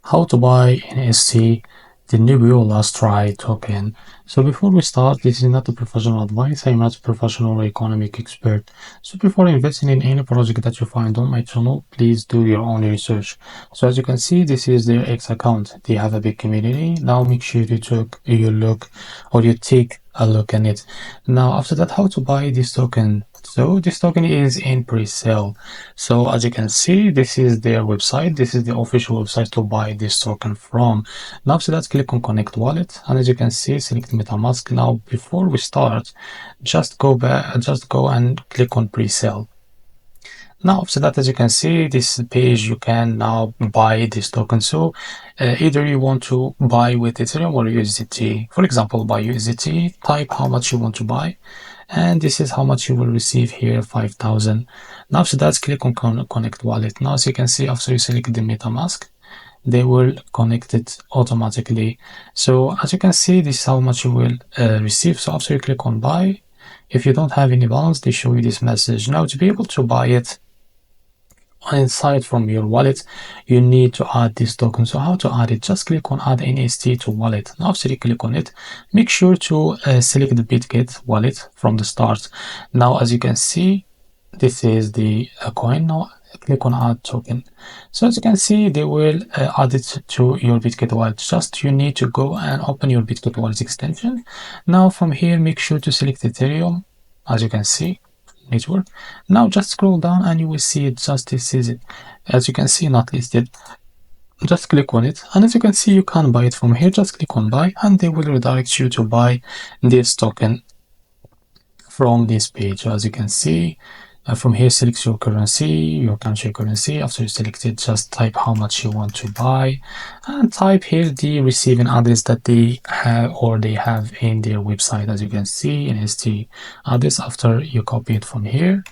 How to buy NST Nebula token. So before we start, this is not a professional advice. I'm not a professional economic expert. So before investing in any project that you find on my channel, please do your own research. So as you can see, this is their X account. They have a big community. Now make sure you take a look at it. Now after that, how to buy this token. So this token is in pre-sale. So as you can see, this is their website. This is the official website to buy this token from. Now after that, click on connect wallet, and as you can see, select MetaMask. Now before we start, just go and click on pre-sale. Now after that, as you can see, this page, you can now buy this token. So either you want to buy with Ethereum or USDT. For example, buy USDT, type how much you want to buy, and this is how much you will receive here, 5,000. Now after that, click on connect wallet. Now as you can see, after you select the MetaMask, they will connect it automatically. So as you can see, this is how much you will receive. So after you click on buy, if you don't have any balance, they show you this message. Now to be able to buy it inside from your wallet, you need to add this token. So how to add it? Just click on add NST to wallet. Now after you click on it, make sure to select the BitGet wallet from the start. Now as you can see, this is the coin. Now click on add token. So as you can see, they will add it to your BitGet wallet. Just you need to go and open your BitGet wallet extension. Now from here, make sure to select Ethereum. As you can see, network. Now just scroll down and you will see it. Just this is it. As you can see, not listed. Just click on it, and as you can see, you can buy it from here. Just click on buy, and they will redirect you to buy this token from this page. As you can see, from here, select your currency, your country currency. After you select it, just type how much you want to buy, and type here the receiving address that they have in their website. As you can see, NST address. After you copy it from here,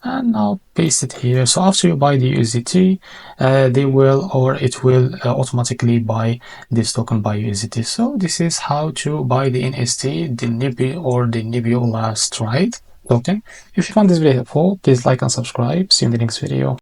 and now paste it here. So after you buy the USDT, it will automatically buy this token by USDT. So this is how to buy the NST, the Nebula token. If you found this video helpful, please like and subscribe. See you in the next video.